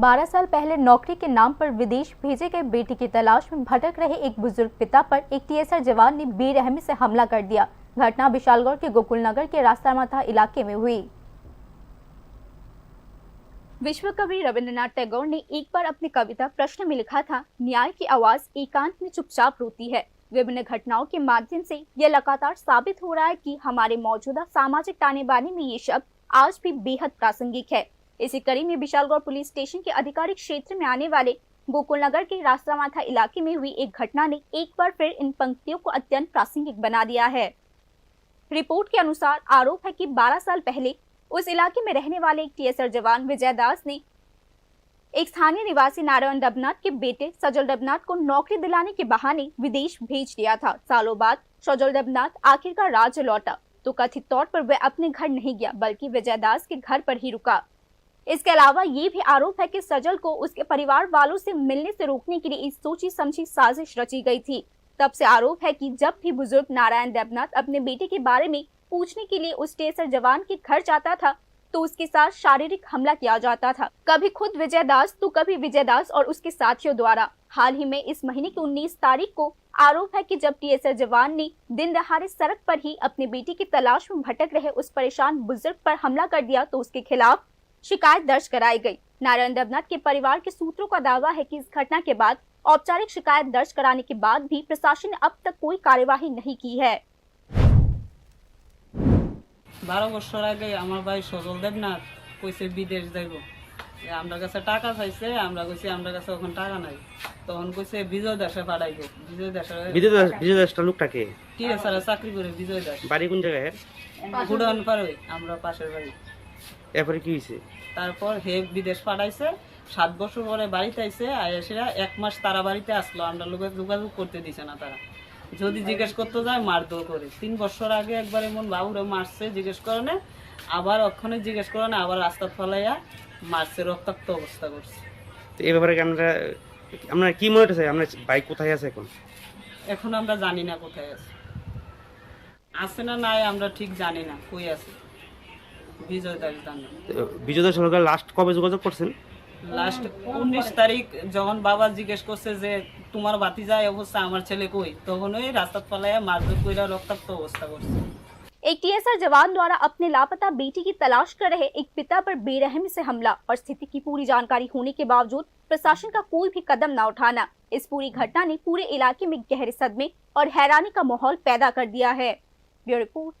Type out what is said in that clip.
12 साल पहले नौकरी के नाम पर विदेश भेजे गए बेटी की तलाश में भटक रहे एक बुजुर्ग पिता पर एक टीएसआर जवान ने बेरहमी से हमला कर दिया। घटना विशालगढ़ के गोकुलनगर के रास्तामाथा इलाके में हुई। विश्व कवि रविंद्रनाथ टैगोर ने एक बार अपनी कविता प्रश्न में लिखा था, न्याय की आवाज एकांत में चुपचाप रोती है। विभिन्न घटनाओं के माध्यम से यह लगातार साबित हो रहा है कि हमारे मौजूदा सामाजिक ताने बाने में ये शब्द आज भी बेहद प्रासंगिक है। इसी कड़ी में विशालगढ़ पुलिस स्टेशन के आधिकारिक क्षेत्र में आने वाले गोकुलनगर के रास्तामाथा इलाके में हुई एक घटना ने एक बार फिर इन पंक्तियों को अत्यंत प्रासंगिक बना दिया है। रिपोर्ट के अनुसार आरोप है कि 12 साल पहले उस इलाके में रहने वाले एक टीएसआर जवान विजय दास ने एक स्थानीय निवासी नारायण डबनाथ के बेटे सजल डबनाथ को नौकरी दिलाने के बहाने विदेश भेज दिया था। सालों बाद सजल डबनाथ आखिरकार राज्य लौटा तो कथित तौर पर वह अपने घर नहीं गया बल्कि विजय दास के घर पर ही रुका। इसके अलावा ये भी आरोप है कि सजल को उसके परिवार वालों से मिलने से रोकने के लिए एक सोची समझी साजिश रची गई थी। तब से आरोप है कि जब भी बुजुर्ग नारायण देवनाथ अपने बेटे के बारे में पूछने के लिए उस टीएसआर जवान के घर जाता था तो उसके साथ शारीरिक हमला किया जाता था, कभी खुद विजय दास तो कभी विजय दास और उसके साथियों द्वारा। हाल ही में इस महीने की 19 तारीख को आरोप है कि जब टीएसआर जवान ने दिन दहाड़े सड़क पर ही अपने बेटी की तलाश में भटक रहे उस परेशान बुजुर्ग पर हमला कर दिया तो उसके खिलाफ शिकायत दर्ज कराई गई। नारायण देवनाथ के परिवार के सूत्रों का दावा है कि इस घटना के बाद औपचारिक शिकायत दर्ज कराने के बाद भी प्रशासन ने अब तक कोई कार्यवाही नहीं की है। 12 বছর আগে আমার ভাই সজল দেবনাথ কইছে বিদেশ যাইব, আমরা কাছে টাকা চাইছে, আমরা কইছি আমরা কাছে এখন টাকা নাই, তখন কইছে বিজয় দাসে পাঠাইব। বিজয় দাসটা লোকটাকে টিএসআর চাকরি করে বিজয় দাস বাড়ি কোন জায়গায়? গুড়ন পারে আমরা পাশের বাড়ি। এরপরে কি হইছে? তারপর হে বিদেশ পাঠাইছে, 7 বছর পরে বাড়িতে আইছে, আইসেরা 1 মাস তারা বাড়িতে আসলো, আমরা লোকে যোগাযোগ করতে দিছে না। তারা যদি জিজ্ঞেস করতে যায় মারধর করে। 3 বছর আগে একবার এমন বাবুরে মারছে, জিজ্ঞেস করে না, আবার ওখানে জিজ্ঞেস করে না, আবার রাস্তা ফলাইয়া মারছে, রক্তাক্ত অবস্থা করছে। তো এই ব্যাপারে আমরা কি মনে হচ্ছে আমরা ভাই কোথায় আছে এখন? এখন আমরা জানি না কোথায় আছে, আছে না নাই আমরা ঠিক জানি না কই আছে। বিজয় দাস জানে। বিজয় দাস সরকার লাস্ট কবে যোগাযোগ করছেন? লাস্ট 19 তারিখ যখন বাবা জিজ্ঞেস করছে যে তোমার ভাতিজা এই অবস্থা, আমার ছেলে কই, তখন ওই রাস্তা ফলাইয়া মারধর কইরা রক্তাক্ত অবস্থা করছে। एक टीएसआर जवान द्वारा अपने लापता बेटी की तलाश कर रहे एक पिता पर बेरहमी से हमला और स्थिति की पूरी जानकारी होने के बावजूद प्रशासन का कोई भी कदम न उठाना, इस पूरी घटना ने पूरे इलाके में गहरे सदमे और हैरानी का माहौल पैदा कर दिया है। Bureau report.